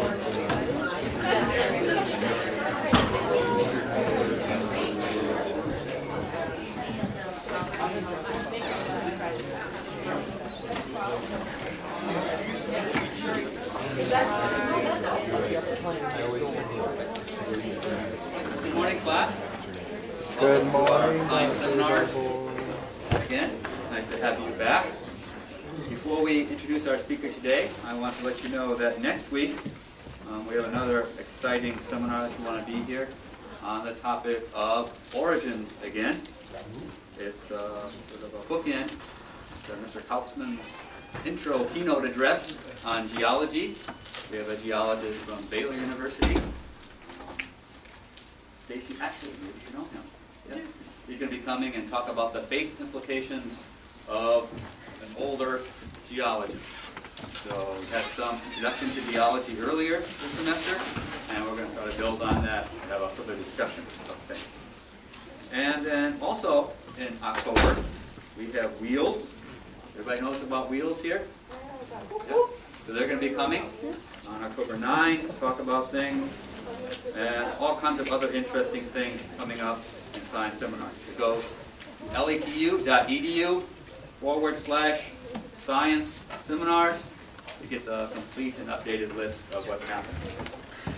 Good morning, class. Good Welcome to our morning, science seminars. Dr. Again, nice to have you back. Before we introduce our speaker today, I want to let you know that next week we have another exciting seminar that you want to be here on the topic of origins again. It's sort of a bookend to Mr. Kautzman's intro keynote address on geology. We have a geologist from Baylor University. Stacy, actually, maybe you know him. Yeah. He's going to be coming and talk about the base implications of an old Earth geology. So we had some introduction to geology earlier this semester, and we're going to try to build on that and have a further discussion of things. And then also in October, we have WHEELS. Everybody knows about WHEELS here? Yep. So they're going to be coming on October 9th to talk about things, and all kinds of other interesting things coming up in science seminars. You go to letu.edu/science seminars to get the complete and updated list of what's happening.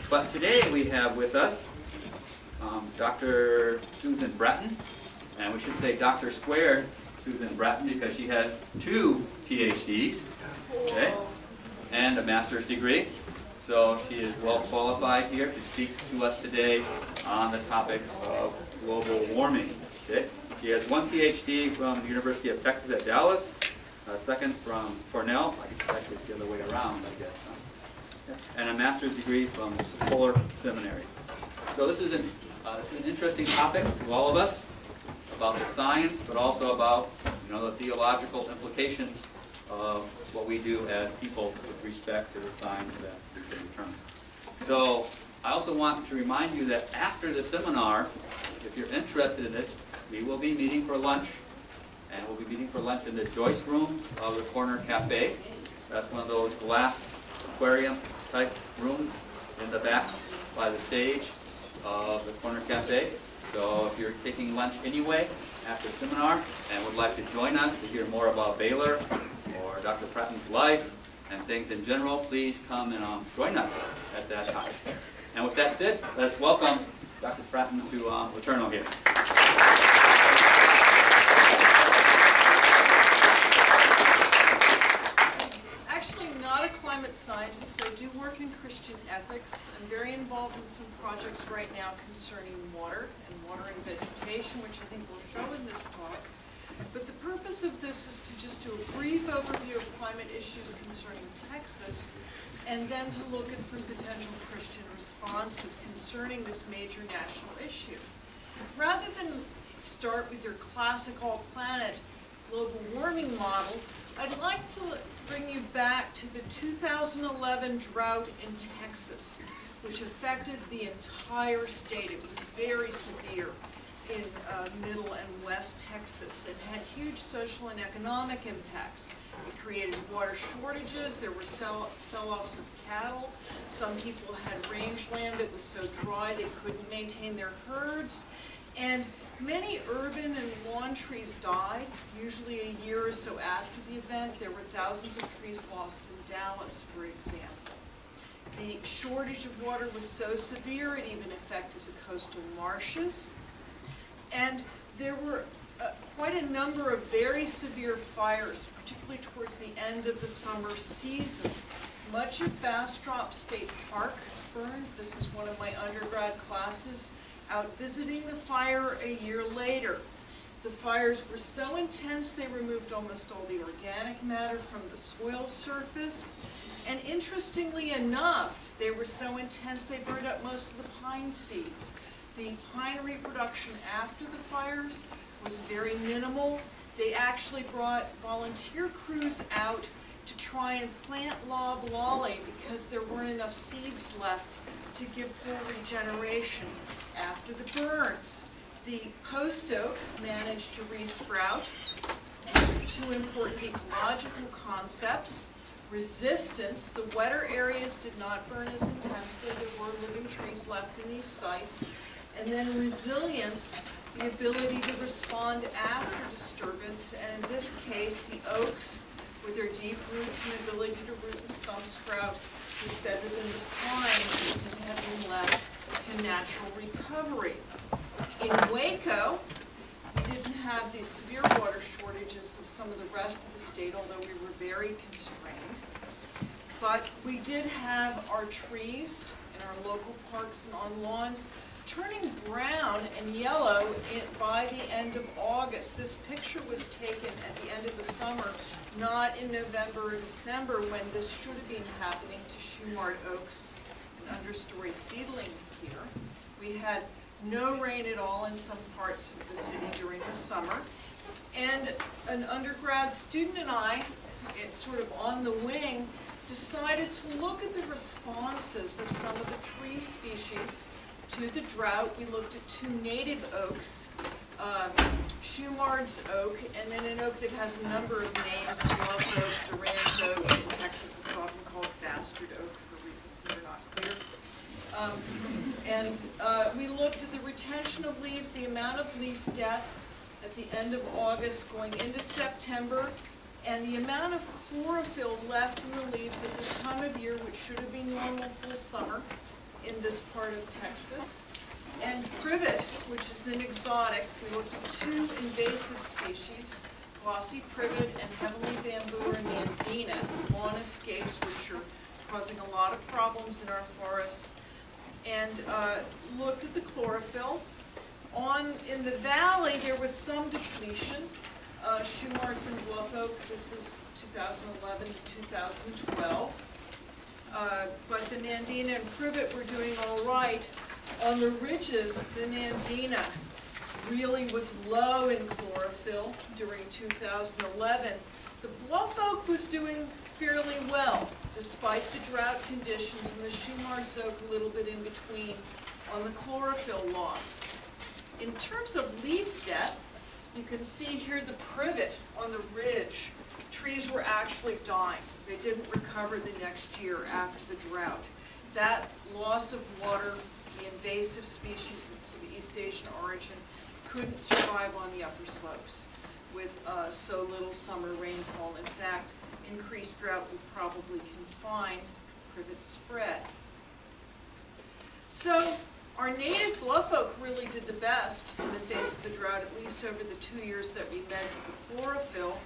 But today we have with us Dr. Susan Bratton, and we should say Dr. Squared Susan Bratton because she has 2 PhDs, okay, and a master's degree. So she is well qualified here to speak to us today on the topic of global warming. Okay? She has 1 PhD from the University of Texas at Dallas, a second from Cornell, I guess actually it's the other way around, I guess, and a master's degree from Fuller Seminary. So this is an interesting topic to all of us about the science, but also about the theological implications of what we do as people with respect to the science that we can determine. So I also want to remind you that after the seminar, if you're interested in this, we will be meeting for lunch, and we'll be meeting for lunch in the Joyce Room of the Corner Cafe. That's one of those glass aquarium type rooms in the back by the stage of the Corner Cafe. So if you're taking lunch anyway after the seminar and would like to join us to hear more about Baylor or Dr. Bratton's life and things in general, please come and join us at that time. And with that said, let's welcome Dr. Bratton to Laterno here. Actually not a climate scientist. I do work in Christian ethics. I'm very involved in some projects right now concerning water and water and vegetation, which I think we'll show in this talk. But the purpose of this is to just do a brief overview of climate issues concerning Texas, and then to look at some potential Christian responses concerning this major national issue. Rather than start with your classic all-planet global warming model, I'd like to bring you back to the 2011 drought in Texas, which affected the entire state. It was very severe in middle and west Texas. It had huge social and economic impacts. It created water shortages. There were sell-offs of cattle. Some people had rangeland that was so dry they couldn't maintain their herds. And many urban and lawn trees died, usually a year or so after the event. There were thousands of trees lost in Dallas, for example. The shortage of water was so severe it even affected the coastal marshes. And there were quite a number of very severe fires, particularly towards the end of the summer season. Much of Bastrop State Park burned. This is one of my undergrad classes out visiting the fire a year later. The fires were so intense they removed almost all the organic matter from the soil surface. And interestingly enough, they were so intense they burned up most of the pine seeds. The pine reproduction after the fires was very minimal. They actually brought volunteer crews out to try and plant loblolly because there weren't enough seeds left to give full regeneration after the burns. The post oak managed to resprout. 2 important ecological concepts. Resistance, the wetter areas did not burn as intensely. There were living trees left in these sites. And then resilience, the ability to respond after disturbance, and in this case, the oaks, with their deep roots and ability to root and stump sprout, is better than the pines and have been left to natural recovery. In Waco, we didn't have the severe water shortages of some of the rest of the state, although we were very constrained. But we did have our trees in our local parks and on lawns turning brown and yellow by the end of August. This picture was taken at the end of the summer, not in November or December, when this should have been happening to Shumard oaks and understory seedling here. We had no rain at all in some parts of the city during the summer. And an undergrad student and I, it's sort of on the wing, decided to look at the responses of some of the tree species to the drought. We looked at two native oaks, Shumard's oak, and then an oak that has a number of names, Bluff oak, Durand's oak. In Texas, it's often called bastard oak for reasons that are not clear. We looked at the retention of leaves, the amount of leaf death at the end of August going into September, and the amount of chlorophyll left in the leaves at this time of year, which should have been normal full summer in this part of Texas. And privet, which is an exotic, we looked at two invasive species, glossy privet and heavenly bamboo or nandina, lawn escapes, which are causing a lot of problems in our forests, and looked at the chlorophyll. In the valley, there was some depletion. Shumard's and Bluff oak, this is 2011 to 2012. But the nandina and privet were doing all right. On the ridges, the nandina really was low in chlorophyll during 2011. The Bluff oak was doing fairly well, despite the drought conditions, and the Shumard's oak a little bit in between on the chlorophyll loss. In terms of leaf death, you can see here the privet on the ridge. Trees were actually dying. They didn't recover the next year after the drought. That loss of water, the invasive species of East Asian origin, couldn't survive on the upper slopes with so little summer rainfall. In fact, increased drought would probably confine privet spread. So our native Bluff oak really did the best in the face of the drought, at least over the 2 years that we measured the chlorophyll.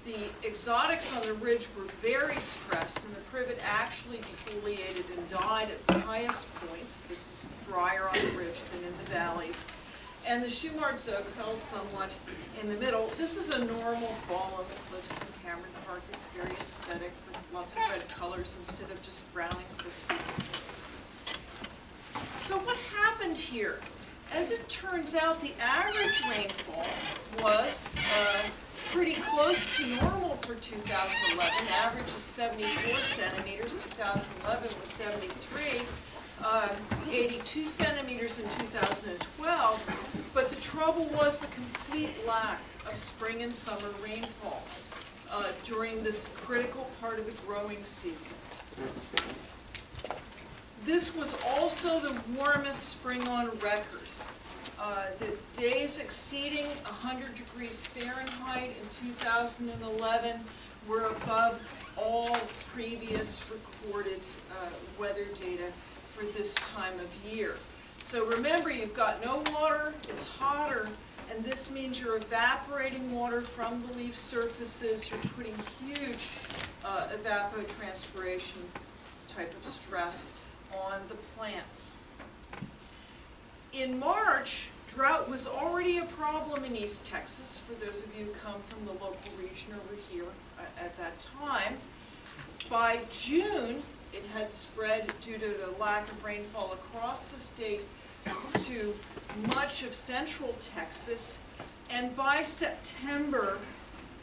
The exotics on the ridge were very stressed, and the privet actually defoliated and died at the highest points. This is drier on the ridge than in the valleys. And the Shumard's oak fell somewhat in the middle. This is a normal fall on the cliffs in Cameron Park. It's very aesthetic with lots of red colors instead of just browning crispy. So what happened here? As it turns out, the average rainfall was pretty close to normal for 2011. Average is 74 centimeters. 2011 was 73. 82 centimeters in 2012. But the trouble was the complete lack of spring and summer rainfall during this critical part of the growing season. This was also the warmest spring on record. The days exceeding 100 degrees Fahrenheit in 2011 were above all previous recorded weather data for this time of year. So remember, you've got no water, it's hotter, and this means you're evaporating water from the leaf surfaces. You're putting huge evapotranspiration type of stress on the plants. In March, drought was already a problem in East Texas, for those of you who come from the local region over here at that time. By June, it had spread due to the lack of rainfall across the state to much of central Texas, and by September,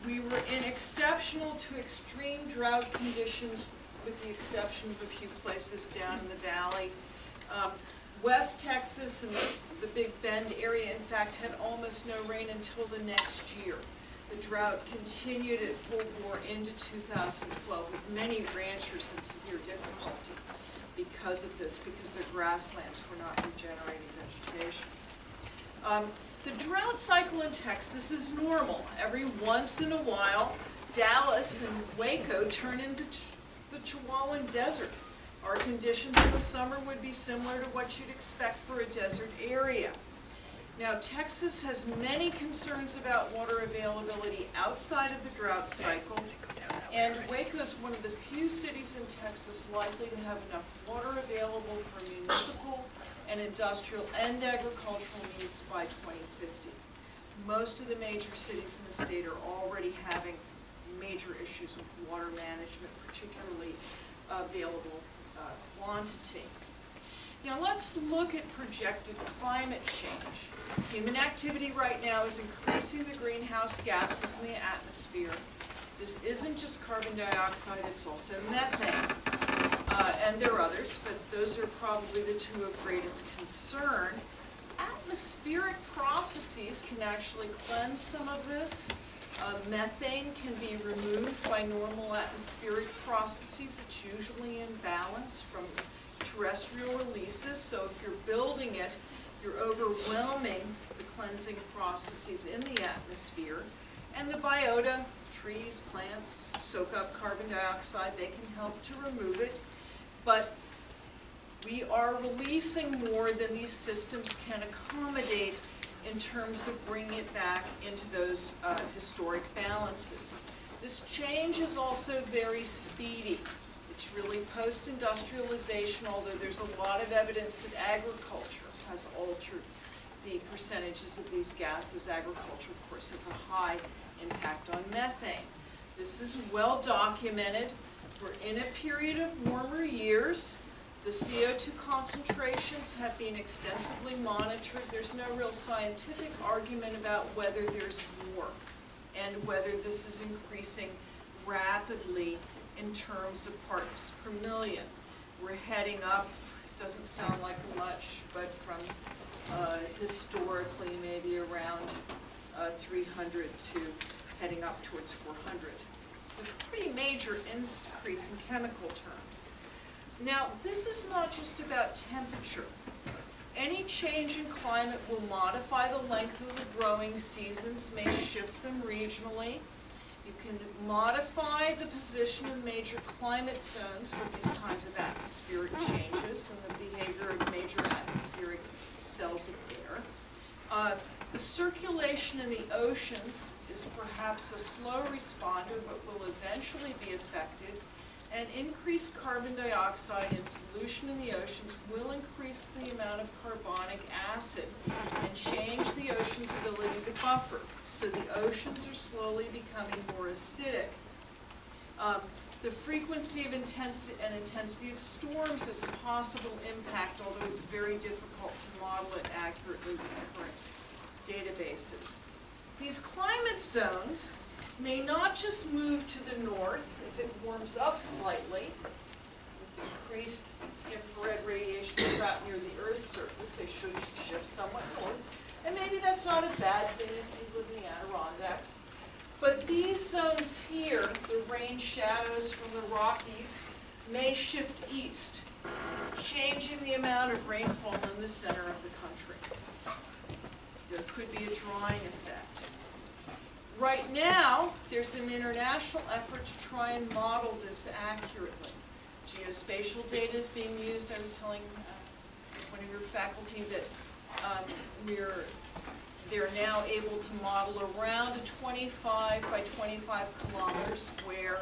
we were in exceptional to extreme drought conditions, with the exception of a few places down in the valley. West Texas and the Big Bend area, in fact, had almost no rain until the next year. The drought continued at full bore into 2012 with many ranchers in severe difficulty because of this, because their grasslands were not regenerating vegetation. The drought cycle in Texas is normal. Every once in a while, Dallas and Waco turn into the Chihuahuan Desert. Our conditions in the summer would be similar to what you'd expect for a desert area. Now, Texas has many concerns about water availability outside of the drought cycle, and Waco is one of the few cities in Texas likely to have enough water available for municipal and industrial and agricultural needs by 2050. Most of the major cities in the state are already having major issues with water management, particularly available quantity. Now let's look at projected climate change. Human activity right now is increasing the greenhouse gases in the atmosphere. This isn't just carbon dioxide, it's also methane. And there are others, but those are probably the two of greatest concern. Atmospheric processes can actually cleanse some of this. Methane can be removed by normal atmospheric processes. It's usually in balance from terrestrial releases, so if you're building it, you're overwhelming the cleansing processes in the atmosphere. And the biota, trees, plants, soak up carbon dioxide. They can help to remove it. But we are releasing more than these systems can accommodate in terms of bringing it back into those historic balances. This change is also very speedy. It's really post-industrialization, although there's a lot of evidence that agriculture has altered the percentages of these gases. Agriculture, of course, has a high impact on methane. This is well documented. We're in a period of warmer years. The CO2 concentrations have been extensively monitored. There's no real scientific argument about whether there's more and whether this is increasing rapidly in terms of parts per million. We're heading up, doesn't sound like much, but from historically maybe around 300 to heading up towards 400. It's a pretty major increase in chemical terms. Now, this is not just about temperature. Any change in climate will modify the length of the growing seasons, may shift them regionally. You can modify the position of major climate zones with these kinds of atmospheric changes and the behavior of major atmospheric cells of air. The circulation in the oceans is perhaps a slow responder, but will eventually be affected. And increased carbon dioxide in solution in the oceans will increase the amount of carbonic acid and change the ocean's ability to buffer. So the oceans are slowly becoming more acidic. The frequency of intensity of storms is a possible impact, although it's very difficult to model it accurately with current databases. These climate zones may not just move to the north if it warms up slightly with increased infrared radiation trapped near the Earth's surface. They should shift somewhat north. And maybe that's not a bad thing if you live in the Adirondacks. But these zones here, the rain shadows from the Rockies, may shift east, changing the amount of rainfall in the center of the country. There could be a drying effect. Right now, there's an international effort to try and model this accurately. Geospatial data is being used. I was telling one of your faculty that they're now able to model around a 25 by 25 kilometer square,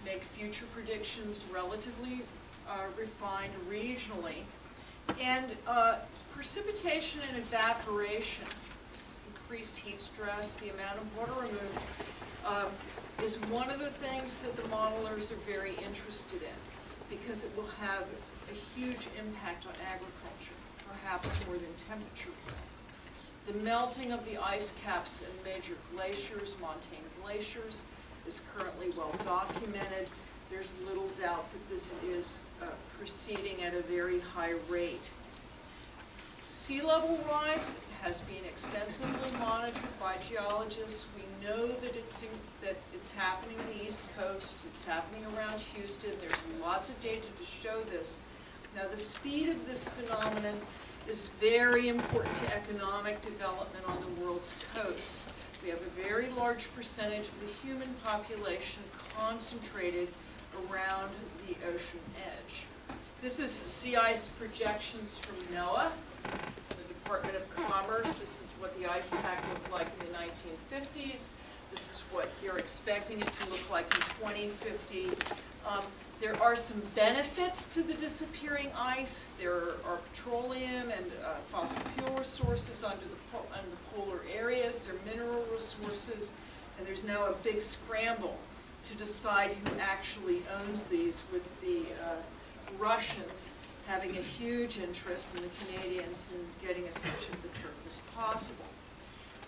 make future predictions relatively refined regionally. And precipitation and evaporation, increased heat stress, the amount of water removed, is one of the things that the modelers are very interested in, because it will have a huge impact on agriculture, perhaps more than temperatures. The melting of the ice caps in major glaciers, montane glaciers, is currently well documented. There's little doubt that this is proceeding at a very high rate. Sea level rise has been extensively monitored by geologists. We know that it's happening in the East Coast, it's happening around Houston. There's lots of data to show this. Now, the speed of this phenomenon is very important to economic development on the world's coasts. We have a very large percentage of the human population concentrated around the ocean edge. This is sea ice projections from NOAA, the Department of Commerce. This is what the ice pack looked like in the 1950s. This is what they're expecting it to look like in 2050. There are some benefits to the disappearing ice. There are petroleum and fossil fuel resources under the polar areas. There are mineral resources, and there's now a big scramble to decide who actually owns these, with the Russians having a huge interest in the Canadians in getting as much of the turf as possible.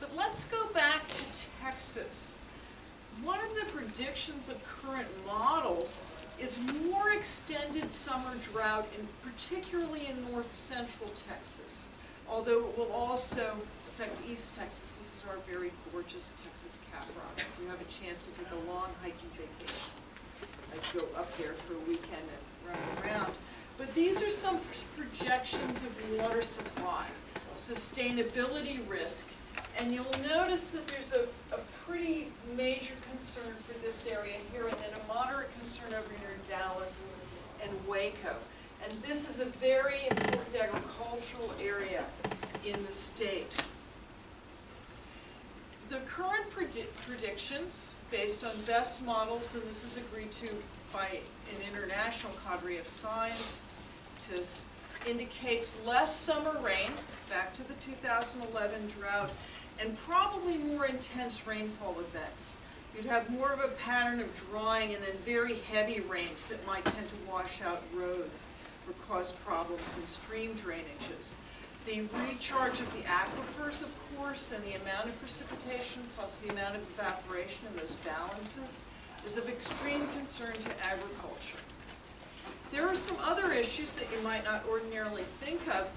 But let's go back to Texas. One of the predictions of current models is more extended summer drought, particularly in north central Texas, although it will also affect East Texas. This is our very gorgeous Texas Caprock. If you have a chance to take a long hiking vacation, I'd go up there for a weekend and run around. But these are some projections of water supply, sustainability risk, and you'll notice that there's a pretty major concern for this area here, and then a moderate concern over near Dallas and Waco. And this is a very important agricultural area in the state. The current predictions, based on best models, and this is agreed to by an international cadre of scientists, indicates less summer rain, back to the 2011 drought, and probably more intense rainfall events. You'd have more of a pattern of drying and then very heavy rains that might tend to wash out roads or cause problems in stream drainages. The recharge of the aquifers, of course, and the amount of precipitation plus the amount of evaporation and those balances is of extreme concern to agriculture. There are some other issues that you might not ordinarily think of.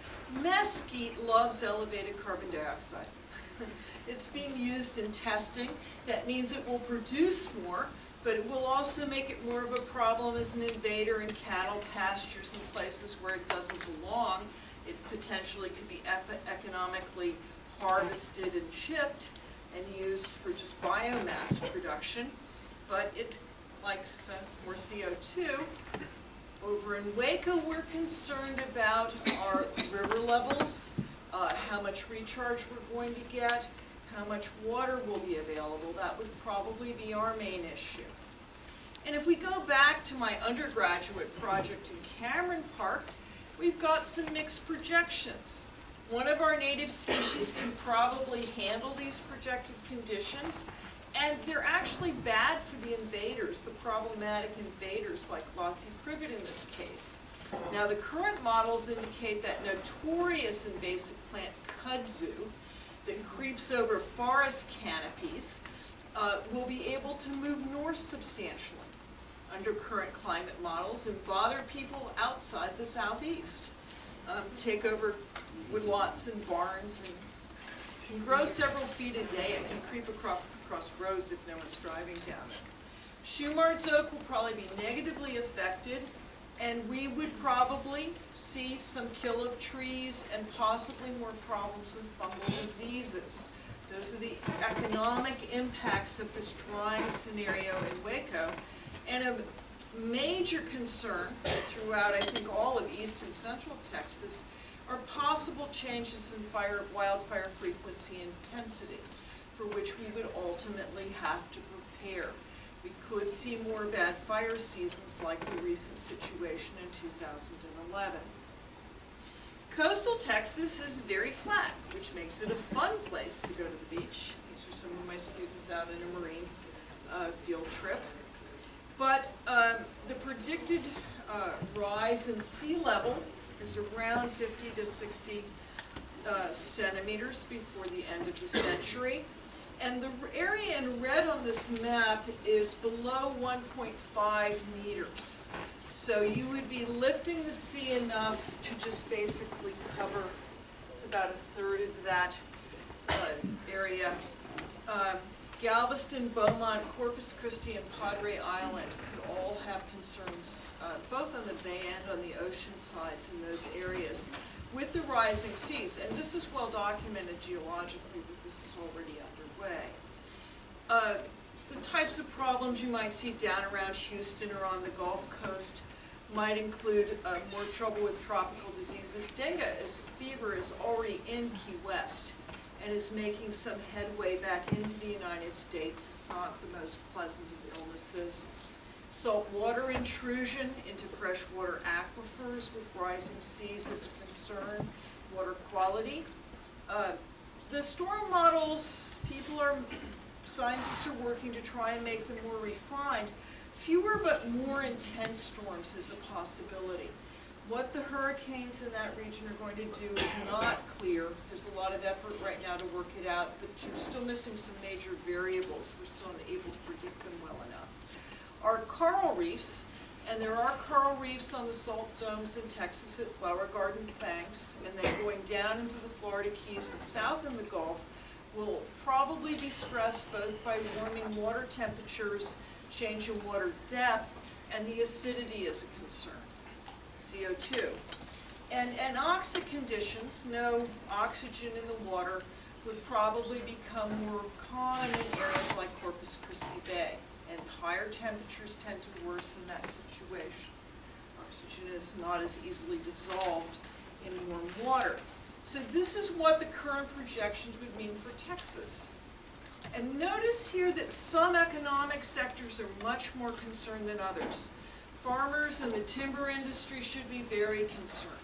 Mesquite loves elevated carbon dioxide. It's being used in testing. That means it will produce more, but it will also make it more of a problem as an invader in cattle pastures and places where it doesn't belong. It potentially could be economically harvested and chipped and used for just biomass production, but it likes more CO2. Over in Waco, we're concerned about our river levels, how much recharge we're going to get, how much water will be available. That would probably be our main issue. And if we go back to my undergraduate project in Cameron Park, we've got some mixed projections. One of our native species can probably handle these projected conditions, and they're actually bad for the invaders, the problematic invaders like glossy privet in this case. Now, the current models indicate that notorious invasive plant kudzu that creeps over forest canopies will be able to move north substantially under current climate models and bother people outside the southeast. Take over woodlots and barns, and can grow several feet a day. It can creep across roads if no one's driving down it. Shumard's oak will probably be negatively affected, and we would probably see some kill of trees and possibly more problems with fungal diseases. Those are the economic impacts of this drying scenario in Waco. And a major concern throughout, I think, all of east and central Texas are possible changes in wildfire frequency and intensity, for which we would ultimately have to prepare. We could see more bad fire seasons like the recent situation in 2011. Coastal Texas is very flat, which makes it a fun place to go to the beach. These are some of my students out in a marine field trip. But the predicted rise in sea level is around 50 to 60 centimeters before the end of the century. And the area in red on this map is below 1.5 meters. So you would be lifting the sea enough to just basically cover It's about a third of that area. Galveston, Beaumont, Corpus Christi, and Padre Island could all have concerns, both on the bay and on the ocean sides in those areas, with the rising seas. And this is well documented geologically that this is already underway. The types of problems you might see down around Houston or on the Gulf Coast might include more trouble with tropical diseases. Dengue fever is already in Key West and is making some headway back into the United States. It's not the most pleasant of illnesses. Saltwater intrusion into freshwater aquifers with rising seas is a concern. Water quality. The storm models, scientists are working to try and make them more refined. Fewer but more intense storms is a possibility. What the hurricanes in that region are going to do is not clear. There's a lot of effort right now to work it out, but you're still missing some major variables. We're still unable to predict them well enough. Our coral reefs, and there are coral reefs on the salt domes in Texas at Flower Garden Banks, and then going down into the Florida Keys and south in the Gulf, will probably be stressed both by warming water temperatures, change in water depth, and the acidity is a concern, CO2. And anoxic conditions, no oxygen in the water, would probably become more common in areas like Corpus Christi Bay, and higher temperatures tend to worsen that situation. Oxygen is not as easily dissolved in warm water. So this is what the current projections would mean for Texas. And notice here that some economic sectors are much more concerned than others. Farmers and the timber industry should be very concerned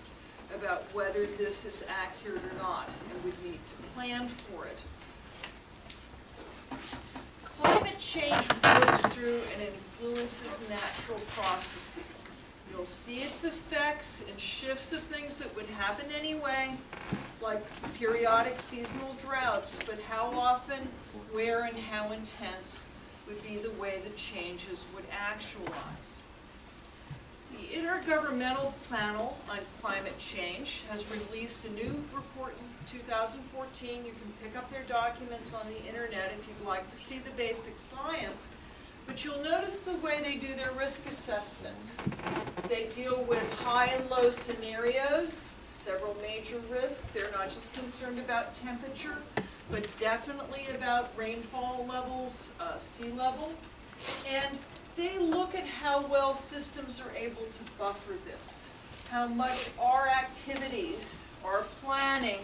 about whether this is accurate or not, and would need to plan for it. Climate change works through and influences natural processes. You'll see its effects in shifts of things that would happen anyway, like periodic seasonal droughts, but how often, where, and how intense would be the way the changes would actualize. The Intergovernmental Panel on Climate Change has released a new report in 2014. You can pick up their documents on the internet if you'd like to see the basic science. But you'll notice the way they do their risk assessments. They deal with high and low scenarios, several major risks. They're not just concerned about temperature, but definitely about rainfall levels, sea level. And they look at how well systems are able to buffer this, how much our activities, our planning,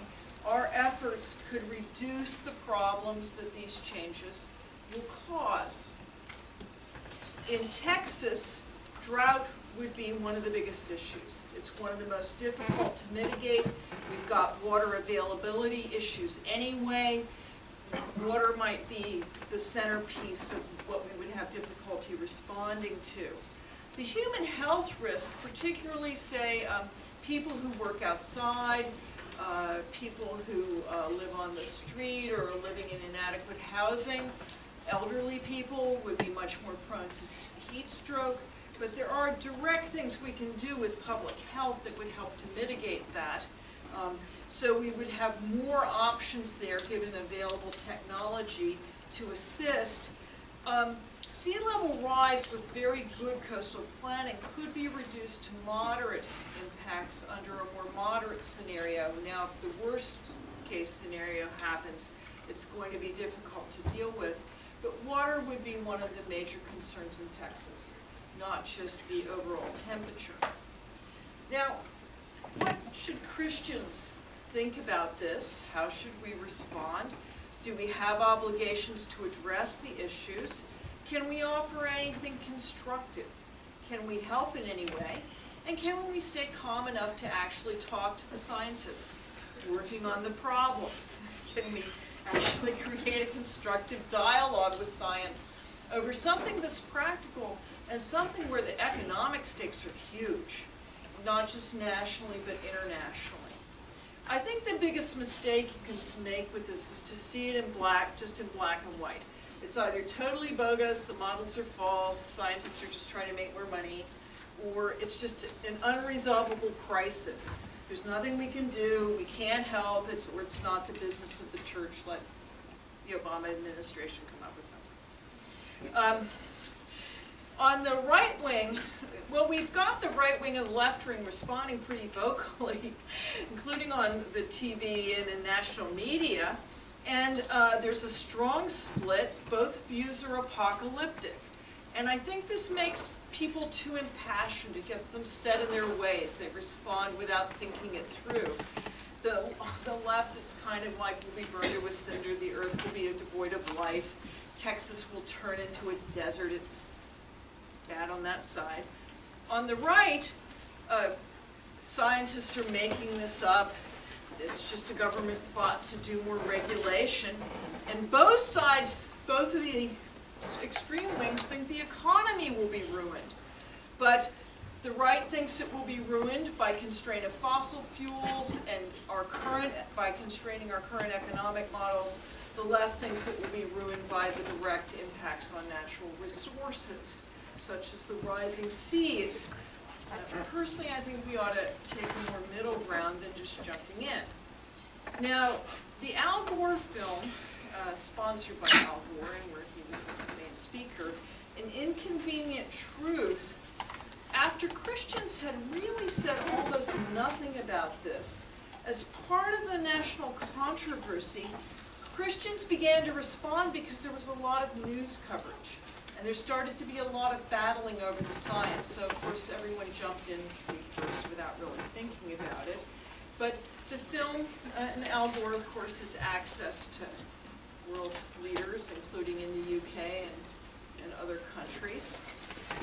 our efforts could reduce the problems that these changes will cause. In Texas, drought would be one of the biggest issues. It's one of the most difficult to mitigate. We've got water availability issues anyway. Water might be the centerpiece of what we would have difficulty responding to. The human health risk, particularly, say, people who work outside, people who live on the street or are living in inadequate housing, elderly people would be much more prone to heat stroke, but there are direct things we can do with public health that would help to mitigate that. So we would have more options there given available technology to assist. Sea level rise with very good coastal planning could be reduced to moderate impacts under a more moderate scenario. Now, if the worst case scenario happens, it's going to be difficult to deal with. But water would be one of the major concerns in Texas, not just the overall temperature. Now, what should Christians think about this? How should we respond? Do we have obligations to address the issues? Can we offer anything constructive? Can we help in any way? And can we stay calm enough to actually talk to the scientists working on the problems? Can we actually create a constructive dialogue with science over something that's practical and something where the economic stakes are huge, not just nationally but internationally? I think the biggest mistake you can make with this is to see it in black, just in black and white. It's either totally bogus, the models are false, scientists are just trying to make more money, or it's just an unresolvable crisis. There's nothing we can do, we can't help, or it's not the business of the church. Let the Obama administration come up with something. On the right wing, well, we've got the right wing and the left wing responding pretty vocally, including on the TV and in national media. And there's a strong split. Both views are apocalyptic. And I think this makes people too impassioned. It gets them set in their ways. They respond without thinking it through. The left, it's kind of like, we'll be burned to a cinder, the earth will be devoid of life, Texas will turn into a desert. It's bad on that side. On the right, scientists are making this up. It's just a government thought to do more regulation. And both sides, both of the extreme wings, think the economy will be ruined. But the right thinks it will be ruined by constraint of fossil fuels and by constraining our current economic models. The left thinks it will be ruined by the direct impacts on natural resources, such as the rising seas. Personally, I think we ought to take a more middle ground than just jumping in. Now, the Al Gore film, sponsored by Al Gore, and where he was the main speaker, An Inconvenient Truth, after Christians had really said almost nothing about this, as part of the national controversy, Christians began to respond because there was a lot of news coverage. And there started to be a lot of battling over the science. So, of course, everyone jumped in first without really thinking about it. But the film, and Al Gore, of course, has access to world leaders, including in the UK and other countries.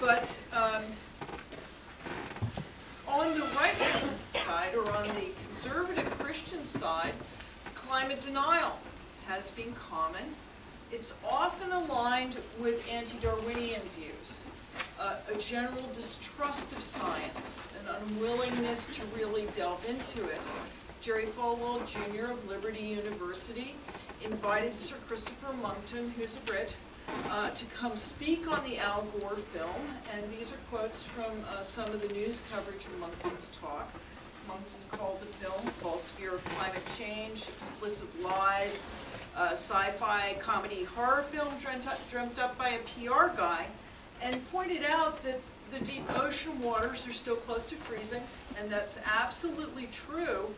But on the right side, or on the conservative Christian side, climate denial has been common. It's often aligned with anti-Darwinian views, a general distrust of science, an unwillingness to really delve into it. Jerry Falwell Jr. of Liberty University invited Sir Christopher Monckton, who's a Brit, to come speak on the Al Gore film, and these are quotes from some of the news coverage of Monckton's talk. Monckton called the film False Fear of Climate Change, Explicit Lies, sci-fi comedy horror film dreamt up by a PR guy, and pointed out that the deep ocean waters are still close to freezing, and that's absolutely true,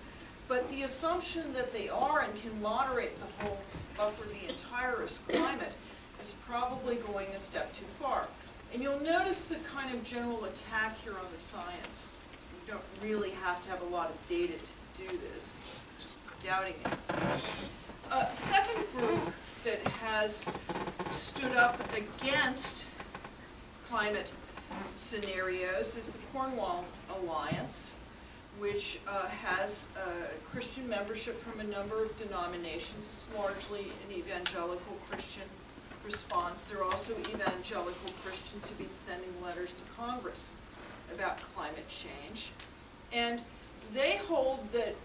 but the assumption that they are and can moderate the whole, buffer the entire Earth's climate is probably going a step too far. And you'll notice the kind of general attack here on the science. You don't really have to have a lot of data to do this, it's just doubting it. A second group that has stood up against climate scenarios is the Cornwall Alliance, which has Christian membership from a number of denominations. It's largely an evangelical Christian response. There are also evangelical Christians who've been sending letters to Congress about climate change. And they hold that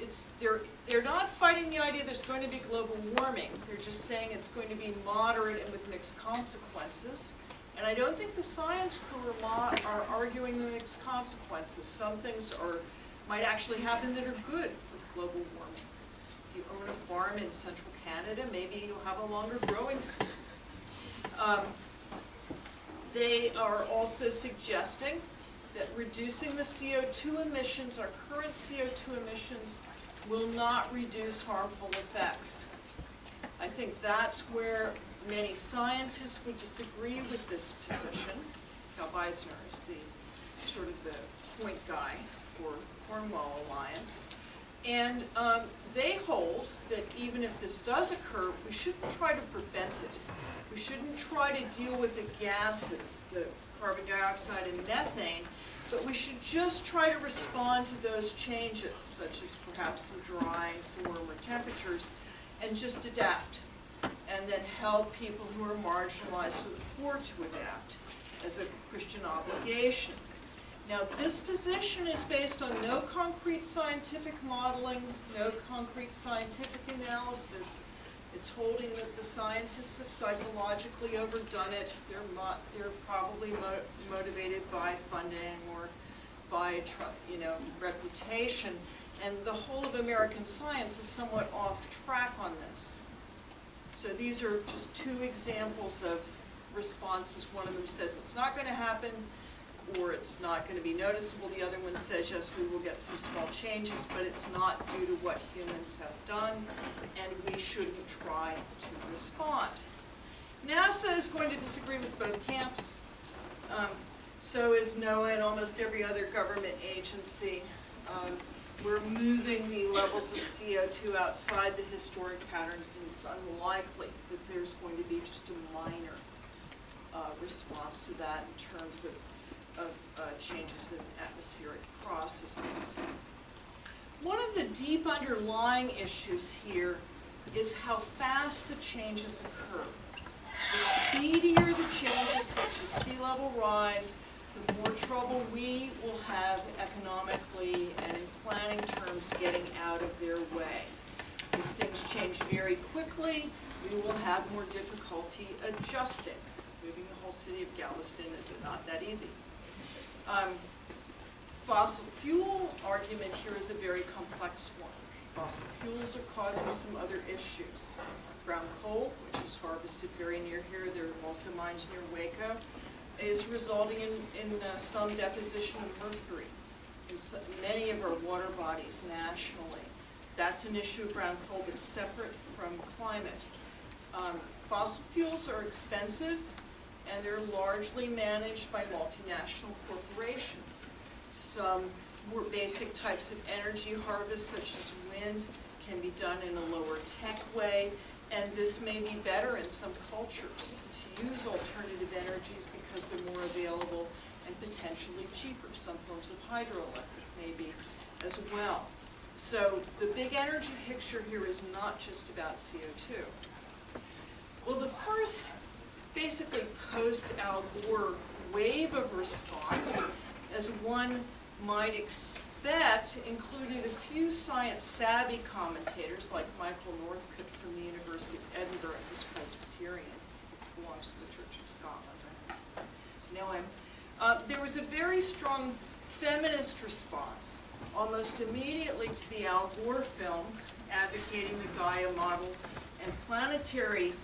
they're not fighting the idea there's going to be global warming. They're just saying it's going to be moderate and with mixed consequences. And I don't think the science crew are arguing the mixed consequences. Some things might actually happen that are good with global warming. If you own a farm in central Canada, maybe you'll have a longer growing season. They are also suggesting that reducing the CO2 emissions, our current CO2 emissions, will not reduce harmful effects. I think that's where many scientists would disagree with this position. Cal Beisner is the sort of the point guy for Cornwall Alliance. And they hold that even if this does occur, we shouldn't try to prevent it. We shouldn't try to deal with the gases, the carbon dioxide and methane, but we should just try to respond to those changes, such as perhaps some drying, some warmer temperatures, and just adapt. And then help people who are marginalized or the poor to adapt as a Christian obligation. Now, this position is based on no concrete scientific modeling, no concrete scientific analysis. It's holding that the scientists have psychologically overdone it. They're probably motivated by funding or by reputation, and the whole of American science is somewhat off track on this. So these are just two examples of responses. One of them says it's not going to happen, or it's not going to be noticeable. The other one says, yes, we will get some small changes, but it's not due to what humans have done, and we shouldn't try to respond. NASA is going to disagree with both camps. So is NOAA and almost every other government agency. We're moving the levels of CO2 outside the historic patterns, and it's unlikely that there's going to be just a minor response to that in terms of changes in atmospheric processes. One of the deep underlying issues here is how fast the changes occur. The speedier the changes, such as sea level rise, the more trouble we will have economically and in planning terms getting out of their way. If things change very quickly, we will have more difficulty adjusting. Moving the whole city of Galveston is not that easy. Fossil fuel argument here is a very complex one. Fossil fuels are causing some other issues. Brown coal, which is harvested very near here, there are also mines near Waco, is resulting in some deposition of mercury in many of our water bodies nationally. That's an issue of brown coal that's separate from climate. Fossil fuels are expensive, and they're largely managed by multinational corporations. Some more basic types of energy harvest, such as wind, can be done in a lower tech way, and this may be better in some cultures to use alternative energies because they're more available and potentially cheaper. Some forms of hydroelectric may be as well. So the big energy picture here is not just about CO2. Well, the first basically post-Al Gore wave of response, as one might expect, included a few science-savvy commentators like Michael Northcote from the University of Edinburgh, who's Presbyterian, belongs to the Church of Scotland. I know him. There was a very strong feminist response almost immediately to the Al Gore film, advocating the Gaia model and planetary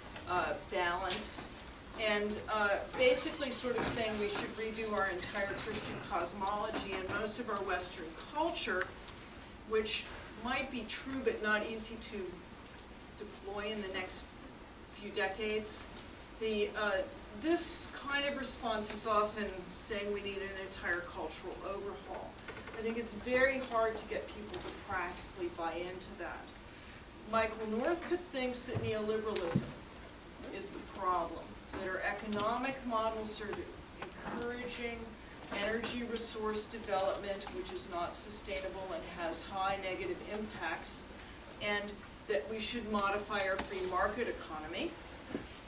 balance, and basically sort of saying we should redo our entire Christian cosmology and most of our Western culture, which might be true but not easy to deploy in the next few decades. This kind of response is often saying we need an entire cultural overhaul. I think it's very hard to get people to practically buy into that. Michael Northcote thinks that neoliberalism is the problem, that our economic models are encouraging energy resource development, which is not sustainable and has high negative impacts, and that we should modify our free market economy,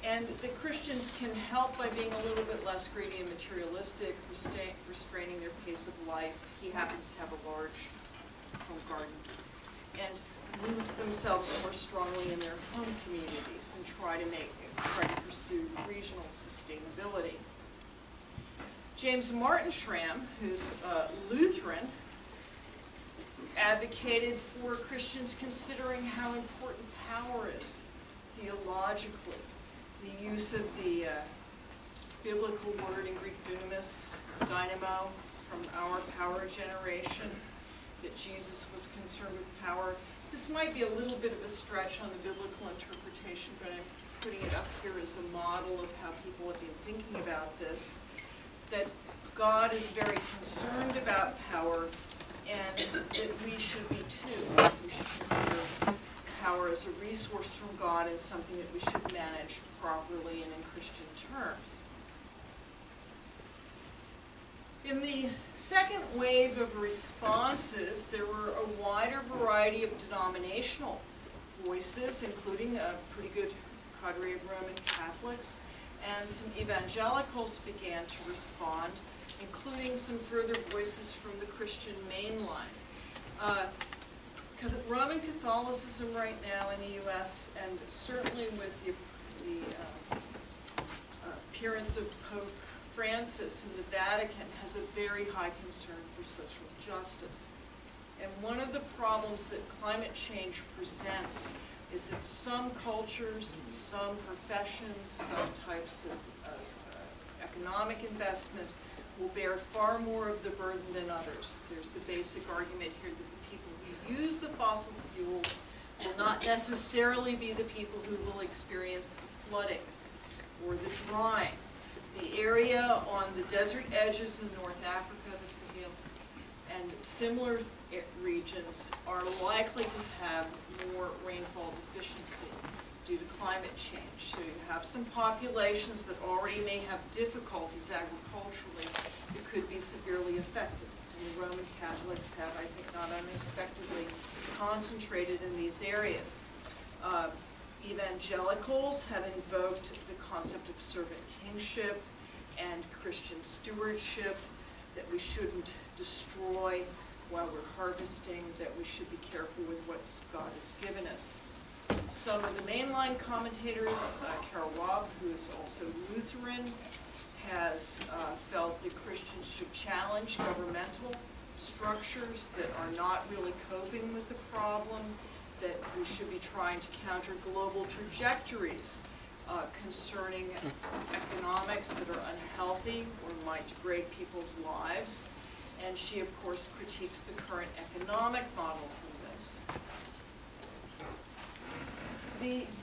and that Christians can help by being a little bit less greedy and materialistic, restraining their pace of life. He happens to have a large home garden, and root themselves more strongly in their home communities and try to pursue regional sustainability. James Martin Schramm, who's Lutheran, advocated for Christians considering how important power is theologically. The use of the biblical word in Greek dunamis, dynamo, from our power generation, that Jesus was concerned with power. This might be a little bit of a stretch on the biblical interpretation, but I'm putting it up here as a model of how people have been thinking about this, that God is very concerned about power, and that we should be too. We should consider power as a resource from God and something that we should manage properly and in Christian terms. In the second wave of responses, there were a wider variety of denominational voices, including a pretty good cadre of Roman Catholics, and some evangelicals began to respond, including some further voices from the Christian mainline. Roman Catholicism right now in the U.S., and certainly with the appearance of Pope Francis in the Vatican has a very high concern for social justice. And one of the problems that climate change presents is that some cultures, some professions, some types of economic investment will bear far more of the burden than others. There's the basic argument here that the people who use the fossil fuels will not necessarily be the people who will experience the flooding or the drying. The area on the desert edges in North Africa, the Sahel, and similar regions are likely to have more rainfall deficiency due to climate change. So you have some populations that already may have difficulties agriculturally that could be severely affected. And the Roman Catholics have, I think, not unexpectedly concentrated in these areas. Evangelicals have invoked the concept of servant kingship and Christian stewardship, that we shouldn't destroy while we're harvesting, that we should be careful with what God has given us. Some of the mainline commentators, Karl Raab, who is also Lutheran, has felt that Christians should challenge governmental structures that are not really coping with the problem, that we should be trying to counter global trajectories concerning economics that are unhealthy or might degrade people's lives. And she, of course, critiques the current economic models in this.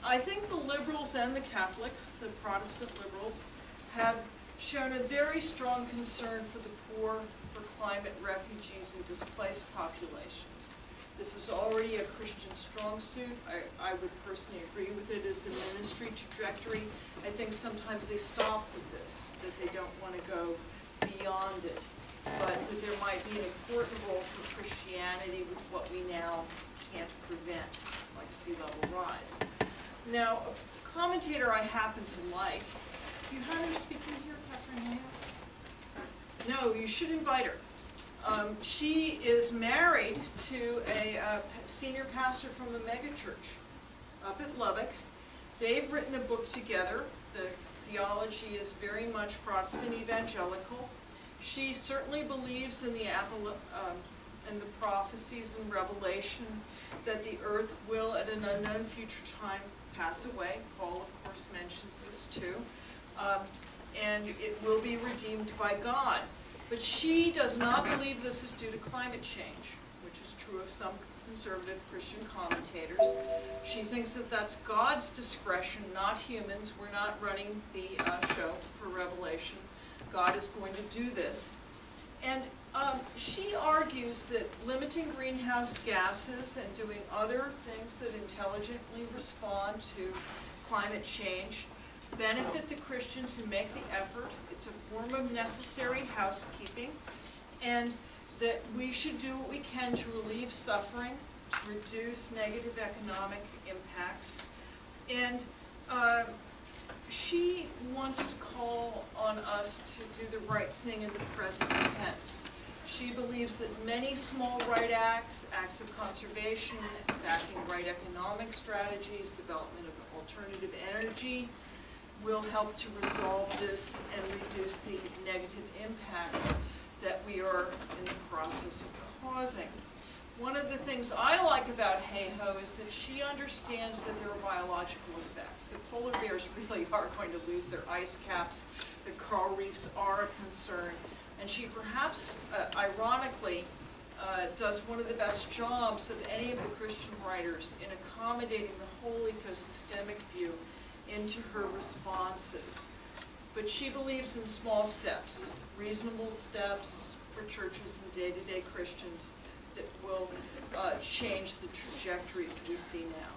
I think the liberals and the Catholics, the Protestant liberals, have shown a very strong concern for the poor, for climate refugees and displaced populations. This is already a Christian strong suit. I would personally agree with it as a ministry trajectory. I think sometimes they stop with this, that they don't want to go beyond it, but that there might be an important role for Christianity with what we now can't prevent, like sea level rise. Now, a commentator I happen to like, do you have her speaking here, Catherine Hay? No, you should invite her. She is married to a senior pastor from a megachurch up at Lubbock. They've written a book together. The theology is very much Protestant evangelical. She certainly believes in the prophecies in Revelation that the earth will, at an unknown future time, pass away. Paul, of course, mentions this too. And it will be redeemed by God. But she does not believe this is due to climate change, which is true of some conservative Christian commentators. She thinks that that's God's discretion, not humans. We're not running the show for Revelation. God is going to do this. And she argues that limiting greenhouse gases and doing other things that intelligently respond to climate change benefit the Christians who make the effort. It's a form of necessary housekeeping, and that we should do what we can to relieve suffering, to reduce negative economic impacts. And she wants to call on us to do the right thing in the present tense. She believes that many small right acts, acts of conservation, backing right economic strategies, development of alternative energy, will help to resolve this and reduce the negative impacts that we are in the process of causing. One of the things I like about Hay-Ho is that she understands that there are biological effects. The polar bears really are going to lose their ice caps. The coral reefs are a concern. And she perhaps, ironically, does one of the best jobs of any of the Christian writers in accommodating the whole ecosystemic view into her responses. But she believes in small steps, reasonable steps for churches and day-to-day Christians that will change the trajectories we see now.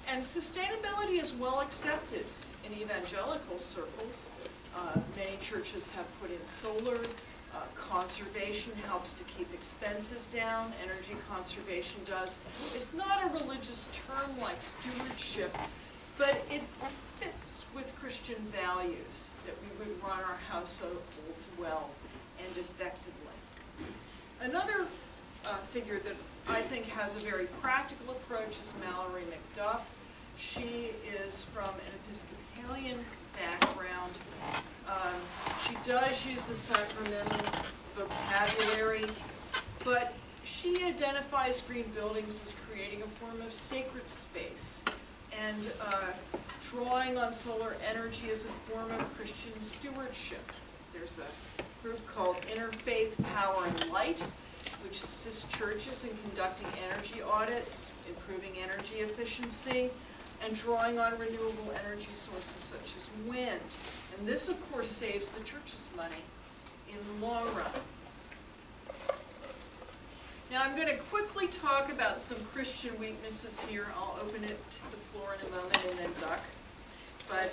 And sustainability is well accepted in evangelical circles. Many churches have put in solar. Conservation helps to keep expenses down. Energy conservation does. It's not a religious term like stewardship, but it fits with Christian values, that we would run our households well and effectively. Another figure that I think has a very practical approach is Mallory McDuff. She is from an Episcopalian background. She does use the sacramental vocabulary, but she identifies green buildings as creating a form of sacred space and drawing on solar energy as a form of Christian stewardship. There's a group called Interfaith Power and Light, which assists churches in conducting energy audits, improving energy efficiency, and drawing on renewable energy sources such as wind. And this, of course, saves the church's money in the long run. Now, I'm going to quickly talk about some Christian weaknesses here. I'll open it to the floor in a moment and then duck. But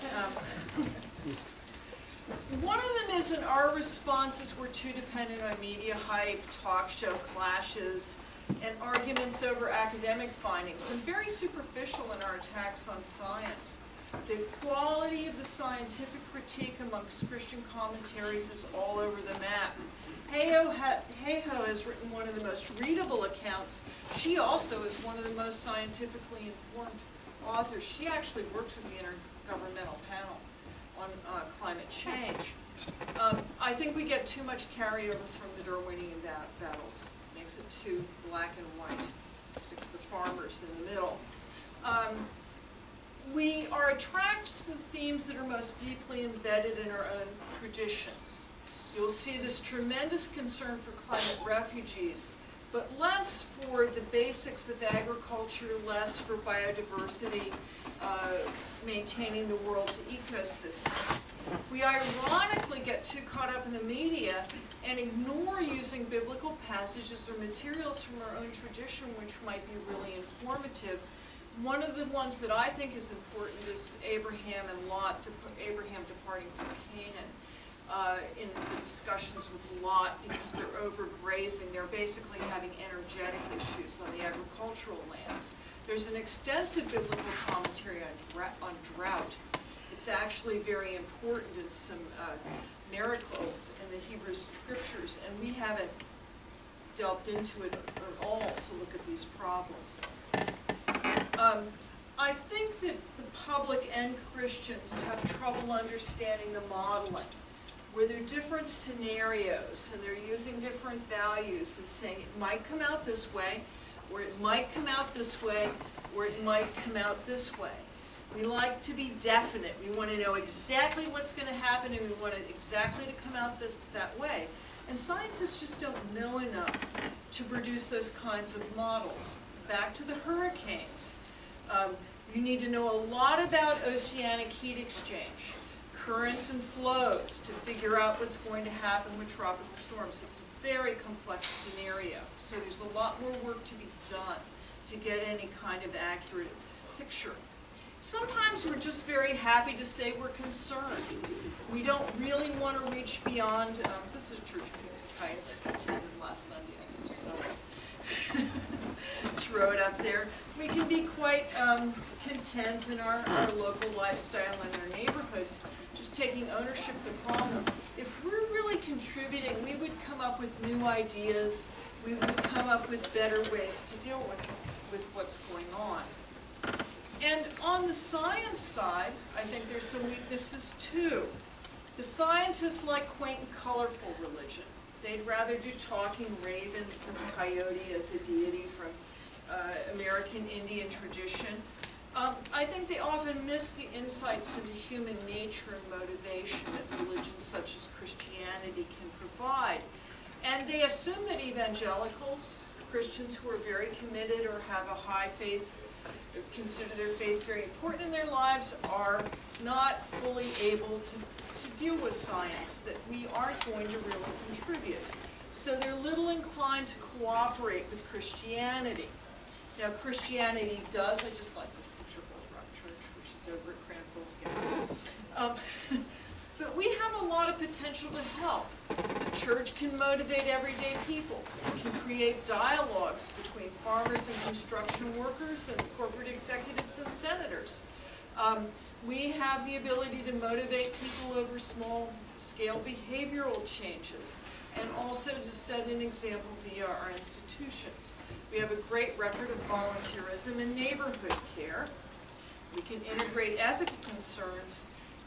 one of them is in our responses, we're too dependent on media hype, talk show clashes, and arguments over academic findings, and very superficial in our attacks on science. The quality of the scientific critique amongst Christian commentaries is all over the map. Heiho has written one of the most readable accounts. She also is one of the most scientifically informed authors. She actually works with the Intergovernmental Panel on climate change. I think we get too much carryover from the Darwinian battles. Makes it too black and white. Sticks the farmers in the middle. We are attracted to the themes that are most deeply embedded in our own traditions. You'll see this tremendous concern for climate refugees, but less for the basics of agriculture, less for biodiversity, maintaining the world's ecosystems. We ironically get too caught up in the media and ignore using biblical passages or materials from our own tradition, which might be really informative. One of the ones that I think is important is Abraham and Lot, Abraham departing from Canaan. In the discussions with Lot, because they're overgrazing, they're basically having energetic issues on the agricultural lands. There's an extensive biblical commentary on drought. It's actually very important in some miracles in the Hebrew scriptures, and we haven't delved into it at all to look at these problems. I think that the public and Christians have trouble understanding the modeling, where there are different scenarios and they're using different values and saying it might come out this way, or it might come out this way, or it might come out this way. We like to be definite. We want to know exactly what's going to happen, and we want it exactly to come out that way. And scientists just don't know enough to produce those kinds of models. Back to the hurricanes. You need to know a lot about oceanic heat exchange, currents and flows, to figure out what's going to happen with tropical storms. It's a very complex scenario, so there's a lot more work to be done to get any kind of accurate picture. Sometimes we're just very happy to say we're concerned. We don't really want to reach beyond, this is church I attended last Sunday, I can just throw it up there. We can be quite content in our local lifestyle and our neighborhoods, just taking ownership of the problem. If we're really contributing, we would come up with new ideas, we would come up with better ways to deal with what's going on. And on the science side, I think there's some weaknesses too. The scientists like quaint and colorful religion. They'd rather do talking ravens and coyote as a deity from American Indian tradition. I think they often miss the insights into human nature and motivation that religions such as Christianity can provide. And they assume that evangelicals, Christians who are very committed or have a high faith, consider their faith very important in their lives, are not fully able to deal with science, that we aren't going to really contribute. So they're little inclined to cooperate with Christianity. Now Christianity does, I just like this picture of Old Rock Church, which is over at Cranfield. But we have a lot of potential to help. The church can motivate everyday people. It can create dialogues between farmers and construction workers and corporate executives and senators. We have the ability to motivate people over small-scale behavioral changes, and also to set an example via our institutions. We have a great record of volunteerism and neighborhood care. We can integrate ethical concerns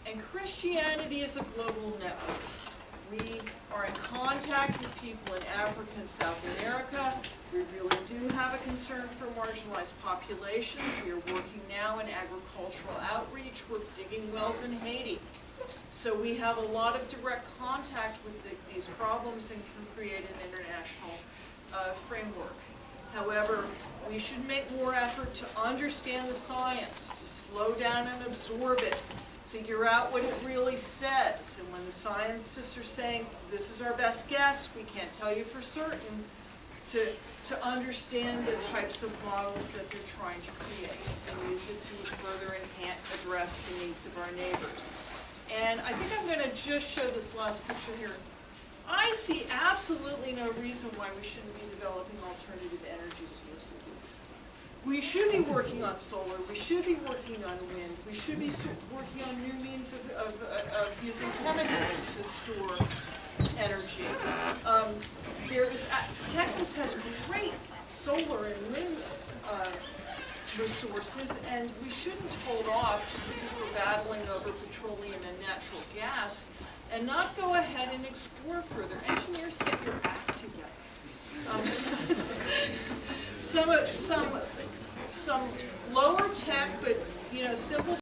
And Christianity is a global network. We are in contact with people in Africa and South America. We really do have a concern for marginalized populations. We are working now in agricultural outreach. We're digging wells in Haiti. So we have a lot of direct contact with these problems and can create an international framework. However, we should make more effort to understand the science, to slow down and absorb it, figure out what it really says. And when the scientists are saying, this is our best guess, we can't tell you for certain, to understand the types of models that they're trying to create and use it to further address the needs of our neighbors. And I think I'm going to just show this last picture here. I see absolutely no reason why we shouldn't be developing alternative energy sources. We should be working on solar, we should be working on wind, we should be working on new means of using chemicals to store energy. Texas has great solar and wind resources, and we shouldn't hold off just because we're battling over petroleum and natural gas and not go ahead and explore further. Engineers, get your act together. Some lower tech, but simple